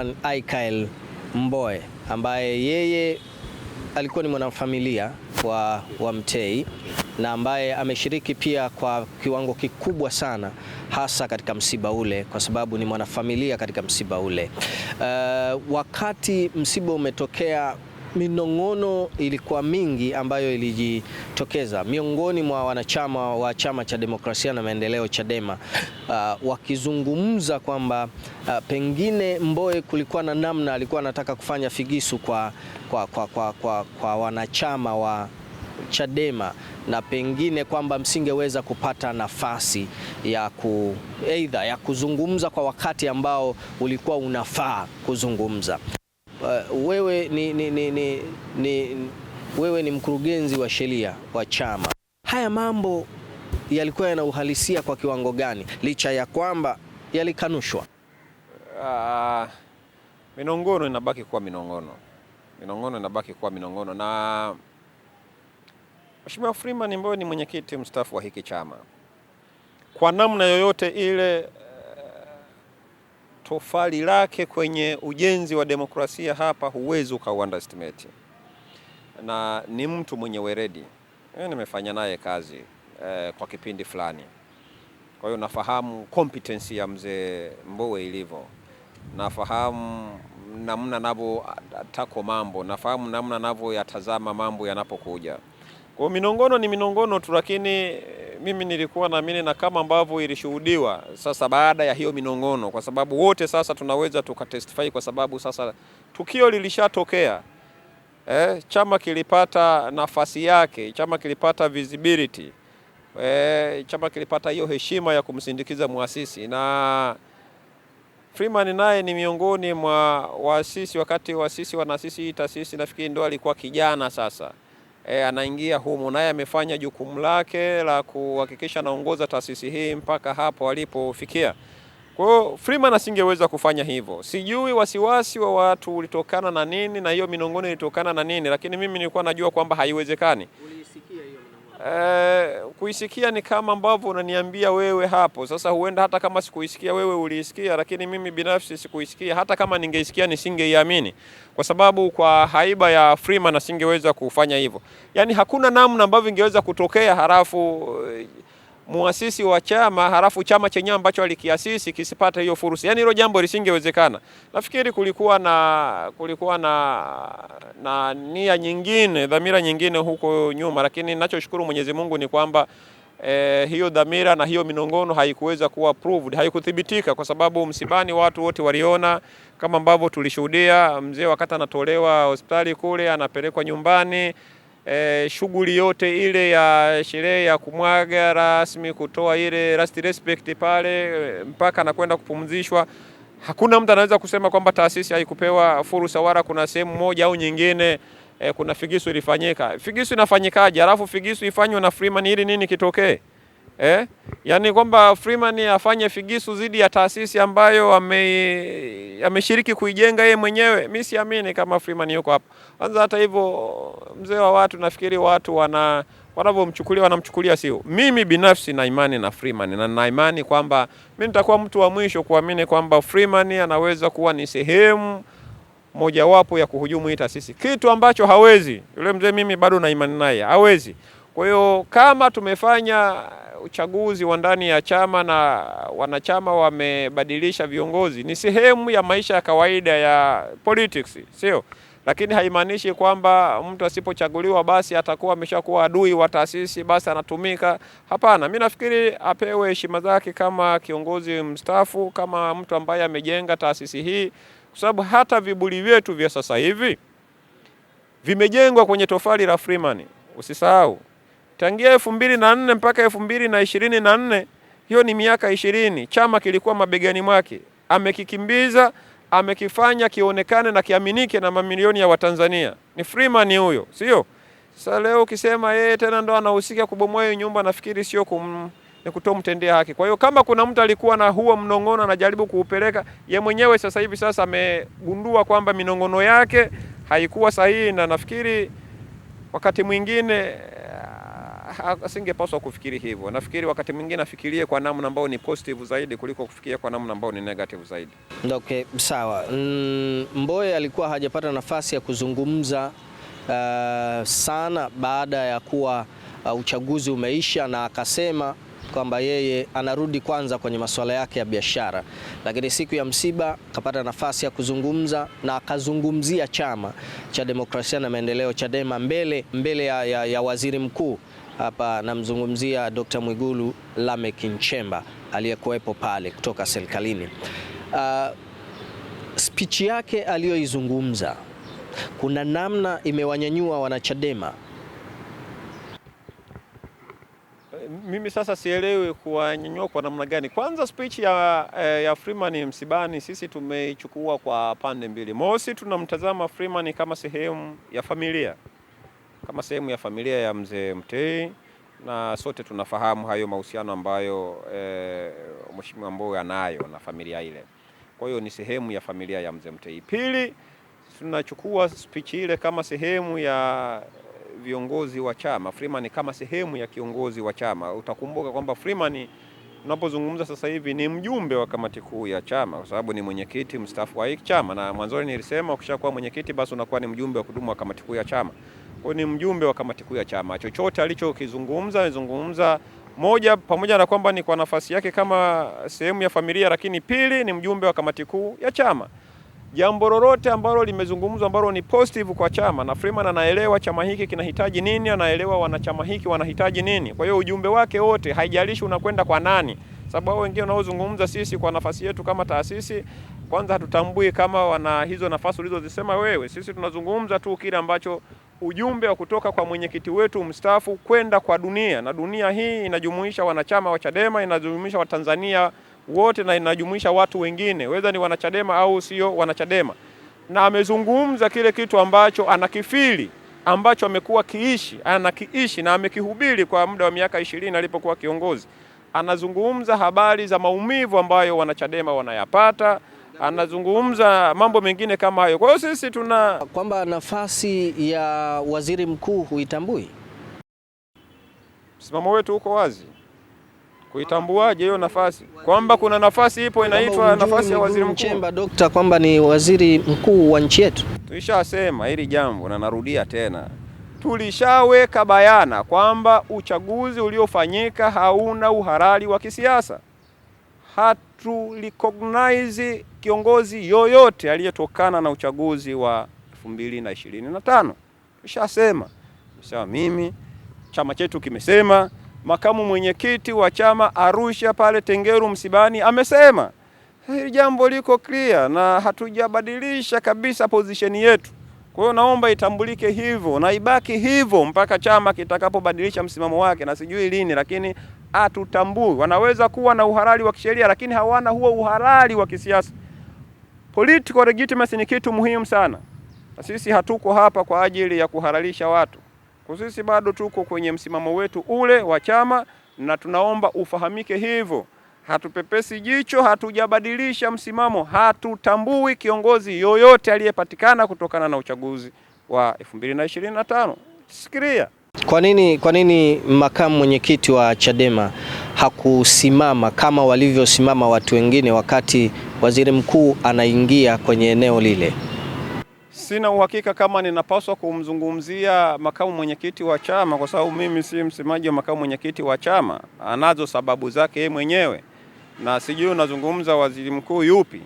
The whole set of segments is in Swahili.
Freeman Aikael Mbowe ambaye yeye alikuwa ni mwanafamilia wa Mtei na ambaye ameshiriki pia kwa kiwango kikubwa sana hasa katika msiba ule, kwa sababu ni mwanafamilia katika msiba ule. Wakati msiba umetokea, minong'ono ilikuwa mingi ambayo ilijitokeza miongoni mwa wanachama wa Chama cha Demokrasia na Maendeleo Chadema, wakizungumza kwamba pengine Mbowe kulikuwa na namna alikuwa anataka kufanya figisu kwa wanachama wa Chadema na pengine kwamba msingeweza kupata nafasi ya kuzungumza kwa wakati ambao ulikuwa unafaa kuzungumza. Wewe ni mkurugenzi wa sheria wa chama. Haya mambo yalikuwa yana uhalisia kwa kiwango gani licha ya kwamba yalikanushwa? Minong'ono inabaki kuwa minong'ono. Minong'ono inabaki kuwa minong'ono, na Mheshimiwa Freeman Mbowe ni mwenyekiti mstaafu wa hiki chama. Kwa namna yoyote ile, tofali lake kwenye ujenzi wa demokrasia hapa huwezi ukauunderestimate. Na ni mtu mwenye weredi. Nimefanya naye kazi kwa kipindi fulani. Kwa hiyo nafahamu competence ya mzee Mbowe ilivyo. Nafahamu namna anavyotackle mambo, nafahamu namna anavyoyatazama mambo yanapokuja. Kwa minong'ono ni minong'ono tu, lakini mimi nilikuwa naamini, na kama ambavyo ilishuhudiwa sasa baada ya hiyo minong'ono, kwa sababu wote sasa tunaweza tukatestify, kwa sababu sasa tukio lilishatokea. Chama kilipata nafasi yake, chama kilipata visibility, chama kilipata hiyo heshima ya kumsindikiza muasisi, na Freeman naye ni miongoni mwa waasisi. Wakati waasisi wanaasisi hii taasisi, nafikiri ndo alikuwa kijana sasa. Anaingia humo, naye amefanya jukumu lake la kuhakikisha anaongoza taasisi hii mpaka hapo alipofikia. Kwa hiyo Freeman asingeweza kufanya hivyo. Sijui wasiwasi wa watu ulitokana na nini na hiyo minong'ono ilitokana na nini, lakini mimi nilikuwa najua kwamba haiwezekani. Uliisikia hiyo minong'ono? Kuisikia ni kama ambavyo unaniambia wewe hapo. Sasa huenda hata kama sikuisikia wewe uliisikia, lakini mimi binafsi sikuisikia. Hata kama ningeisikia nisingeiamini, kwa sababu kwa haiba ya Freeman asingeweza kufanya hivyo. Yaani hakuna namna ambavyo ingeweza kutokea halafu muasisi wa chama halafu chama chenyewe ambacho alikiasisi kisipata hiyo fursa. Yaani hilo jambo lisingewezekana. Nafikiri kulikuwa na nia nyingine, dhamira nyingine huko nyuma, lakini ninachoshukuru Mwenyezi Mungu ni kwamba hiyo dhamira na hiyo minong'ono haikuweza kuwa proved, haikuthibitika, kwa sababu msibani watu wote waliona, kama ambavyo tulishuhudia mzee wakati anatolewa hospitali kule anapelekwa nyumbani. Shughuli yote ile ya sherehe ya kumwaga rasmi, kutoa ile last respect pale mpaka anakwenda kupumzishwa, hakuna mtu anaweza kusema kwamba taasisi haikupewa fursa, wala kuna sehemu moja au nyingine kuna figisu ilifanyika. Figisu inafanyikaje? Alafu figisu ifanywe na Freeman ili nini kitokee? Yaani kwamba Freeman afanye figisu zidi ya taasisi ambayo ameshiriki kuijenga yeye mwenyewe. Mimi siamini kama Freeman yuko hapa. Kwanza hata hivyo mzee wa watu, nafikiri watu wanamchukulia sio. Mimi binafsi na imani na Freeman, na na imani kwamba mimi nitakuwa mtu wa mwisho kuamini kwamba Freeman anaweza kuwa ni sehemu mojawapo ya kuhujumu hii taasisi. Kitu ambacho hawezi. Yule mzee mimi bado na imani naye, hawezi. Kwa hiyo kama tumefanya uchaguzi wa ndani ya chama na wanachama wamebadilisha viongozi, ni sehemu ya maisha ya kawaida ya politics, sio? Lakini haimaanishi kwamba mtu asipochaguliwa basi atakuwa ameshakuwa adui wa taasisi, basi anatumika. Hapana, mimi nafikiri apewe heshima zake kama kiongozi mstaafu, kama mtu ambaye amejenga taasisi hii, kwa sababu hata vibuli vyetu vya sasa hivi vimejengwa kwenye tofali la Freeman. Usisahau tangia 2004 mpaka 2024, hiyo ni miaka 20. Chama kilikuwa mabegani mwake, amekikimbiza, amekifanya kionekane na kiaminike na mamilioni ya Watanzania. Ni Freeman huyo, sio? Sasa leo ukisema yeye tena ndo anahusika kubomoa hiyo nyumba, nafikiri sio ni kutomtendea haki. Kwa hiyo kama kuna mtu alikuwa na huo mnongono anajaribu kuupeleka, ye mwenyewe sasa hivi sasa amegundua kwamba minongono yake haikuwa sahihi, na nafikiri wakati mwingine asingepaswa kufikiri hivyo. Nafikiri wakati mwingine afikirie kwa namna ambayo ni positive zaidi kuliko kufikiria kwa namna ambayo ni negative zaidi. Okay, sawa. Mbowe alikuwa hajapata nafasi ya kuzungumza sana baada ya kuwa uchaguzi umeisha, na akasema kwamba yeye anarudi kwanza kwenye masuala yake ya biashara, lakini siku ya msiba akapata nafasi ya kuzungumza na akazungumzia Chama cha Demokrasia na Maendeleo Chadema mbele ya waziri mkuu. Hapa namzungumzia Dr. Mwigulu Lameck Nchemba aliyekuwepo pale kutoka serikalini. Speech yake aliyoizungumza kuna namna imewanyanyua wanachadema. Mimi sasa sielewi kuwanyanyua kwa namna gani. Kwanza speech ya Freeman msibani sisi tumeichukua kwa pande mbili. Mosi, tunamtazama Freeman kama sehemu ya familia, ya mzee Mtei, na sote tunafahamu hayo mahusiano ambayo Mheshimiwa Mbowe anayo na familia ile. Kwa hiyo ni sehemu ya familia ya mzee Mtei. Pili, tunachukua speech ile kama sehemu ya viongozi wa chama, Freeman kama sehemu ya kiongozi wa chama. Utakumbuka kwamba Freeman tunapozungumza sasa hivi ni mjumbe wa kamati kuu ya chama, kwa sababu ni mwenyekiti mstaafu wa chama, na mwanzoni nilisema ukishakuwa mwenyekiti basi unakuwa ni mjumbe wa kudumu wa kamati kuu ya chama. Kwa ni mjumbe wa kamati kuu ya chama. Chochote alizungumza moja, pamoja na kwamba ni kwa nafasi yake kama sehemu ya familia, lakini pili ni mjumbe wa kamati kuu ya chama. Jambo lolote ambalo limezungumzwa ambalo ni positive kwa chama, na Freeman anaelewa chama hiki kinahitaji nini, anaelewa wanachama hiki wanahitaji nini. Kwa hiyo ujumbe wake wote, haijalishi unakwenda kwa nani, sababu wengine wanaozungumza sisi kwa nafasi yetu kama taasisi, kwanza hatutambui kama wana hizo nafasi ulizozisema wewe. Sisi tunazungumza tu kile ambacho ujumbe wa kutoka kwa mwenyekiti wetu mstaafu kwenda kwa dunia, na dunia hii inajumuisha wanachama wa Chadema, inajumuisha Watanzania wote, na inajumuisha watu wengine whether ni wanachadema au sio wanachadema. Na amezungumza kile kitu ambacho anakifili, ambacho amekuwa anakiishi na amekihubiri kwa muda wa miaka 20 alipokuwa kiongozi. Anazungumza habari za maumivu ambayo wanachadema wanayapata, anazungumza mambo mengine kama hayo. Kwa hiyo sisi kwamba nafasi ya waziri mkuu huitambui. Msimamo wetu uko wazi. Kuitambuaje hiyo nafasi? Kwamba kuna nafasi ipo inaitwa nafasi ya waziri mkuu. Nchemba Dokta kwamba ni waziri mkuu wa nchi yetu. Tulishasema hili jambo na narudia tena. Tulishaweka bayana kwamba uchaguzi uliofanyika hauna uhalali wa kisiasa. Recognize kiongozi yoyote aliyetokana na uchaguzi wa 2025. Tulishasema. Mimi chama chetu kimesema, makamu mwenyekiti wa chama Arusha pale Tengeru msibani amesema. Hili jambo liko clear na hatujabadilisha kabisa position yetu. Kwa hiyo naomba itambulike hivyo na ibaki hivyo mpaka chama kitakapobadilisha msimamo wake, na sijui lini, lakini hatutambui. Wanaweza kuwa na uhalali wa kisheria lakini hawana huo uhalali wa kisiasa. Political legitimacy ni kitu muhimu sana. Na sisi hatuko hapa kwa ajili ya kuhalalisha watu. Kwa sisi bado tuko kwenye msimamo wetu ule wa chama, na tunaomba ufahamike hivyo. Hatupepesi jicho, hatujabadilisha msimamo, hatutambui kiongozi yoyote aliyepatikana kutokana na uchaguzi wa 2025. Sikiria. Kwa nini makamu mwenyekiti wa Chadema hakusimama kama walivyosimama watu wengine wakati waziri mkuu anaingia kwenye eneo lile? Sina uhakika kama ninapaswa kumzungumzia makamu mwenyekiti wa chama, kwa sababu mimi si msemaji wa makamu mwenyekiti wa chama. Anazo sababu zake yeye mwenyewe, na sijui unazungumza waziri mkuu yupi,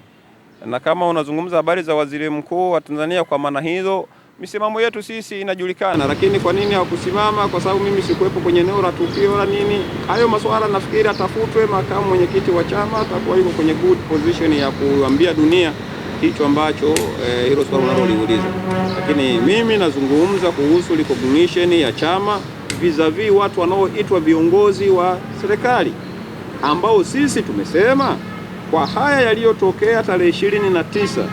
na kama unazungumza habari za waziri mkuu wa Tanzania, kwa maana hizo misimamo yetu sisi inajulikana. Lakini kwa nini hakusimama? Kwa sababu mimi sikuwepo kwenye eneo la tukio la nini. Hayo masuala nafikiri atafutwe makamu mwenyekiti wa chama, atakuwa yuko kwenye good position ya kuambia dunia hicho ambacho hilo swali unaloliuliza. Lakini mimi nazungumza kuhusu recognition ya chama vis-a-vis watu wanaoitwa viongozi wa serikali, ambao sisi tumesema kwa haya yaliyotokea tarehe 29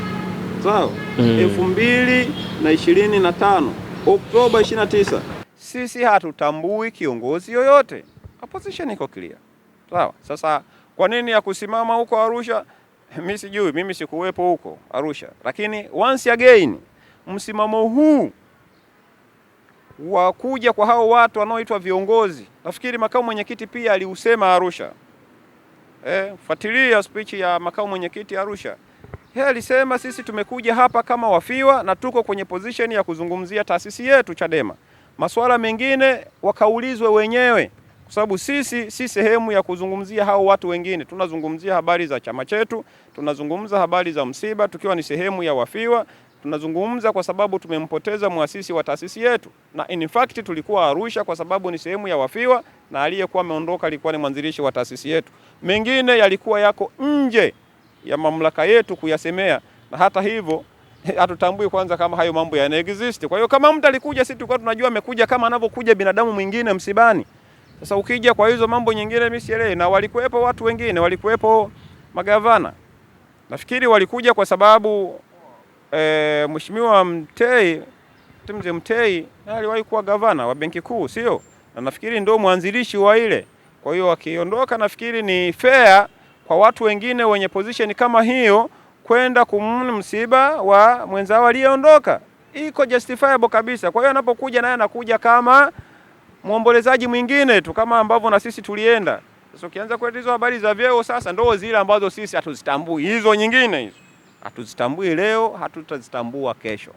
sawa 2025 Oktoba 29, sisi hatutambui kiongozi yoyote. Opposition iko clear. Sawa. Sasa kwa nini ya kusimama huko Arusha? Mimi sijui, mimi sikuwepo huko Arusha. Lakini once again, msimamo huu wa kuja kwa hao watu wanaoitwa viongozi, nafikiri makamu mwenyekiti pia aliusema Arusha. Fuatilia speech ya makamu mwenyekiti Arusha. Yeye alisema sisi tumekuja hapa kama wafiwa na tuko kwenye position ya kuzungumzia taasisi yetu Chadema. Masuala mengine wakaulizwe wenyewe, kwa sababu sisi si sehemu ya kuzungumzia hao watu wengine. Tunazungumzia habari za chama chetu, tunazungumza habari za msiba tukiwa ni sehemu ya wafiwa, tunazungumza kwa sababu tumempoteza muasisi wa taasisi yetu, na in fact tulikuwa Arusha kwa sababu ni sehemu ya wafiwa na aliyekuwa ameondoka alikuwa ni mwanzilishi wa taasisi yetu. Mengine yalikuwa yako nje ya mamlaka yetu kuyasemea, na hata hivyo hatutambui kwanza kama hayo mambo yana exist. Kwa hiyo kama mtu alikuja, sisi tulikuwa tunajua amekuja kama anavyokuja binadamu mwingine msibani. Sasa ukija kwa hizo mambo nyingine mimi sielewi. Na walikuwepo watu wengine, walikuwepo magavana. Nafikiri walikuja kwa sababu Mheshimiwa Mtei, Mzee Mtei aliwahi kuwa gavana wa Benki Kuu, sio? Na nafikiri ndio mwanzilishi wa ile. Kwa hiyo akiondoka, nafikiri ni fair kwa watu wengine wenye position kama hiyo kwenda kumuni msiba wa mwenzao aliyeondoka. Iko justifiable kabisa. Kwa hiyo anapokuja naye anakuja kama muombolezaji mwingine tu, kama ambavyo na sisi tulienda. Sasa ukianza kuleta hizo habari za vyeo, sasa ndio zile ambazo sisi hatuzitambui. Hizo nyingine hizo hatuzitambui leo, hatutazitambua kesho.